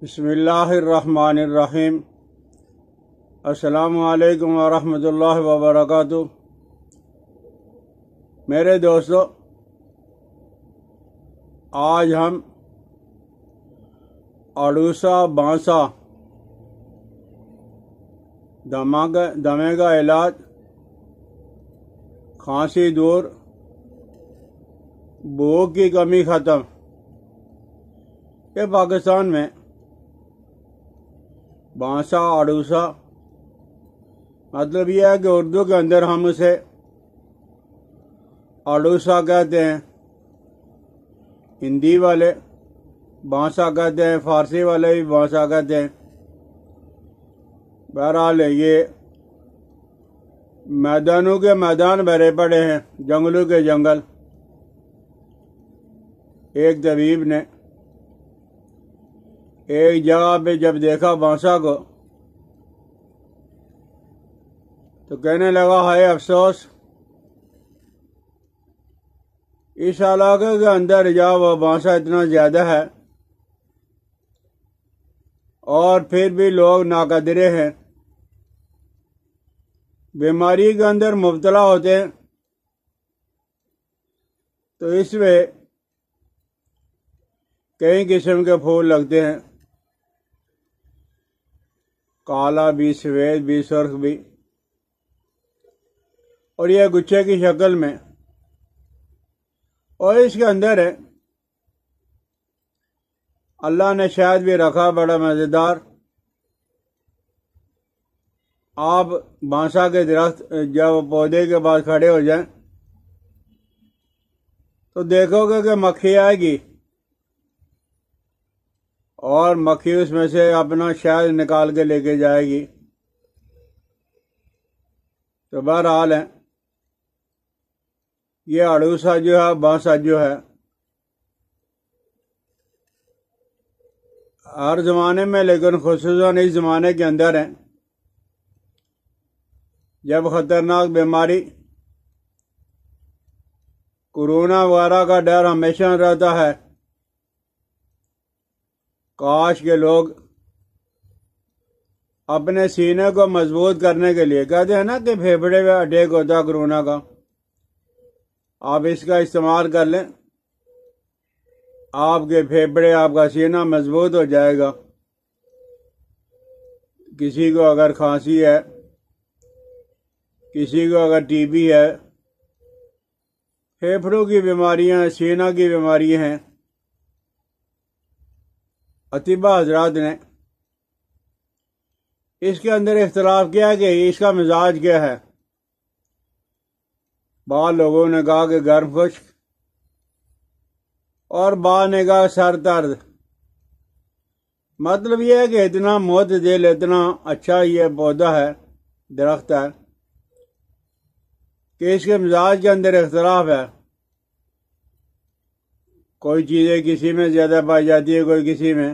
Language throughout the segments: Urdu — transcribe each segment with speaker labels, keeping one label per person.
Speaker 1: بسم اللہ الرحمن الرحیم۔ السلام علیکم ورحمۃ اللہ وبرکاتہ۔ میرے دوستو، آج ہم اڑوسا بانسا دمے کا علاج، کھانسی دور، بھوک کی کمی ختم، یہ پاکستان میں بانسا اڑوسا مطلب یہ ہے کہ اردو کے اندر ہم اسے اڑوسا کہتے ہیں، ہندی والے بانسا کہتے ہیں، فارسی والے بھی بانسا کہتے ہیں۔ بہرحال یہ میدانوں کے میدان بھرے پڑے ہیں، جنگلوں کے جنگل۔ ایک طبیب نے ایک جگہ پہ جب دیکھا بانسا کو تو کہنے لگا، ہائے افسوس، اس علاقے کے اندر جا وہ بانسا اتنا زیادہ ہے اور پھر بھی لوگ ناقدرے ہیں، بیماری کے اندر مبتلا ہوتے ہیں۔ تو اس میں کئی قسم کے پھول لگتے ہیں، کالا بھی، سفید بھی، سرخ بھی، اور یہ گچھے کی شکل میں، اور اس کے اندر ہے اللہ نے شاید بھی رکھا بڑا مزیدار۔ آپ بانسا کے درخت جب پودے کے پاس کھڑے ہو جائیں تو دیکھو گے کہ مکھی آئے گی اور مکھی اس میں سے اپنا شہد نکال کے لے کے جائے گی۔ تو بہرحال ہے، یہ اڑوسا جو ہے، بانسا جو ہے، ہر زمانے میں لیکن خصوصاً اس زمانے کے اندر ہے جب خطرناک بیماری کورونا وغیرہ کا ڈر ہمیشہ رہتا ہے۔ کاش کے لوگ اپنے سینے کو مضبوط کرنے کے لیے، کہتے ہیں نا کہ پھیپھڑے میں اٹیک ہوتا ہے کورونا کا، آپ اس کا استعمال کر لیں، آپ کے پھیپھڑے، آپ کا سینہ مضبوط ہو جائے گا۔ کسی کو اگر کھانسی ہے، کسی کو اگر ٹی بی ہے، پھیپھڑوں کی بیماریاں، سینہ کی بیماری ہیں، اطباء حضرات نے اس کے اندر اختلاف کیا کہ اس کا مزاج کیا ہے۔ بعض لوگوں نے کہا کہ گرم خشک، اور بعض نے کہا سر درد۔ مطلب یہ ہے کہ اتنا معتدل، اتنا اچھا یہ پودا ہے، درخت ہے، کہ اس کے مزاج کے اندر اختلاف ہے۔ کوئی چیزیں کسی میں زیادہ پائی جاتی ہے، کوئی کسی میں۔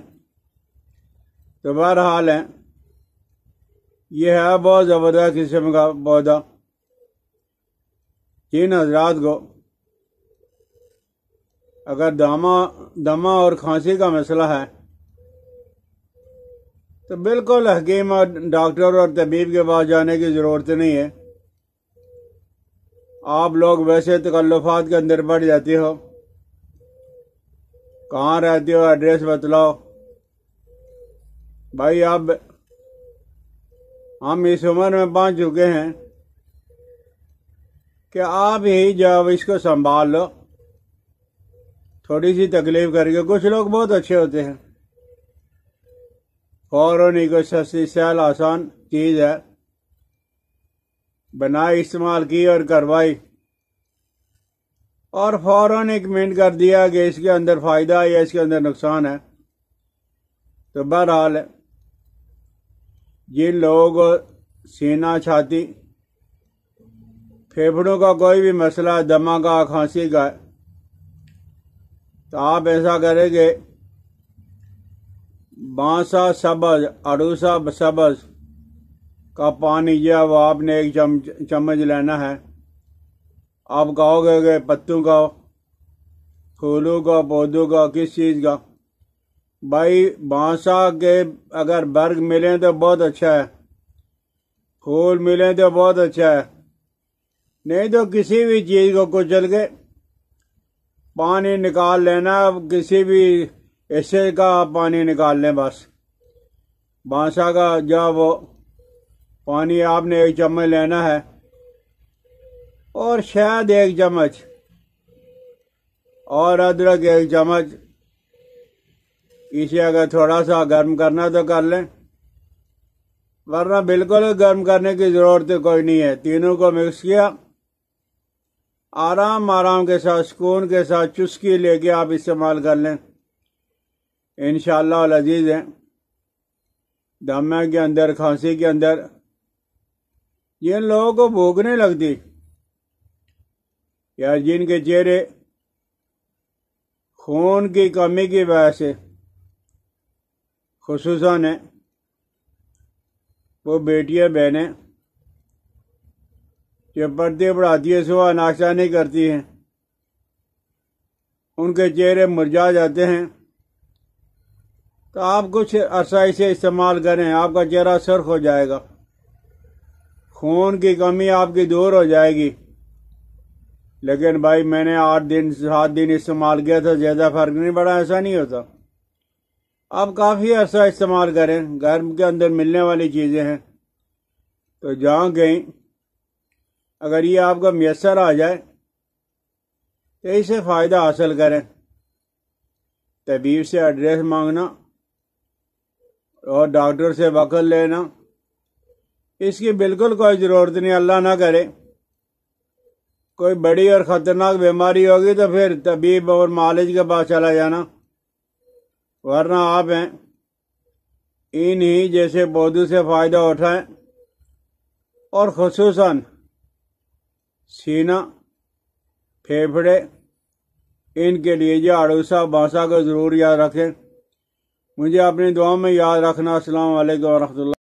Speaker 1: تو بہرحال ہے، یہ ہے بہت زبردست قسم کا پودا۔ جن حضرات کو اگر دمہ اور کھانسی کا مسئلہ ہے تو بالکل حکیم اور ڈاکٹر اور طبیب کے پاس جانے کی ضرورت نہیں ہے۔ آپ لوگ ویسے تکلفات کے اندر پڑ جاتے ہو، کہاں رہتے ہو، ایڈریس بتلاؤ۔ بھائی اب ہم اس عمر میں پہنچ چکے ہیں کہ آپ ہی جب اس کو سنبھال لو، تھوڑی سی تکلیف کر کے۔ کچھ لوگ بہت اچھے ہوتے ہیں، فوراً ہی کوئی سستی سہل آسان چیز ہے، بنائی، استعمال کی اور کروائی، اور فوراً ایک منٹ کر دیا کہ اس کے اندر فائدہ یا اس کے اندر نقصان ہے۔ تو بہرحال جن لوگوں کو سینہ، چھاتی، پھیپھڑوں کا کوئی بھی مسئلہ، دمہ کا، کھانسی کا، تو آپ ایسا کریں کہ بانسا سبز، اڑوسا سبز کا پانی جو ہے وہ آپ نے ایک چمچ لینا ہے۔ آپ کہو گے کہ پتوں کا، پھولوں کا، پودوں کا، کس چیز کا؟ بھائی بانسا کے اگر برگ ملیں تو بہت اچھا ہے، پھول ملیں تو بہت اچھا ہے، نہیں تو کسی بھی چیز کو کچل کے پانی نکال لینا، کسی بھی حصے کا پانی نکال لیں بس۔ بانسا کا جب وہ پانی آپ نے 1 چمچ لینا ہے، اور شہد 1 چمچ، اور ادرک 1 چمچ۔ اسے اگر تھوڑا سا گرم کرنا تو کر لیں، ورنہ بالکل گرم کرنے کی ضرورت کوئی نہیں ہے۔ تینوں کو مکس کیا، آرام کے ساتھ، سکون کے ساتھ چسکی لے کے آپ استعمال کر لیں، انشاءاللہ العزیز ہے۔ دمے کے اندر، کھانسی کے اندر جن لوگوں کو بھوک نہیں لگتی یا جن کے چہرے خون کی کمی کی وجہ سے خصوصاً وہ بیٹیاں بہنیں جو پڑھتی پڑھاتی ہے، صبح ناشتہ نہیں کرتی ہیں، ان کے چہرے مرجھا جاتے ہیں، تو آپ کچھ عرصہ اسے استعمال کریں، آپ کا چہرہ سرخ ہو جائے گا، خون کی کمی آپ کی دور ہو جائے گی۔ لیکن بھائی میں نے 8 دن 7 دن استعمال کیا تو زیادہ فرق نہیں پڑا، ایسا نہیں ہوتا۔ آپ کافی عرصہ استعمال کریں، گھر کے اندر ملنے والی چیزیں ہیں، تو جہاں کہیں اگر یہ آپ کو میسر آ جائے تو اس سے فائدہ حاصل کریں۔ طبیب سے ایڈریس مانگنا اور ڈاکٹر سے وقت لینا اس کی بالکل کوئی ضرورت نہیں۔ اللہ نہ کرے کوئی بڑی اور خطرناک بیماری ہوگی تو پھر طبیب اور معالج کے پاس چلا جانا، ورنہ آپ ہیں انہی جیسے پودوں سے فائدہ اٹھائیں، اور خصوصاً سینہ، پھیپھڑے، ان کے لیے جھاڑوسا بانسا کو ضرور یاد رکھیں۔ مجھے اپنی دعاؤں میں یاد رکھنا۔ السلام علیکم ورحمۃ اللہ۔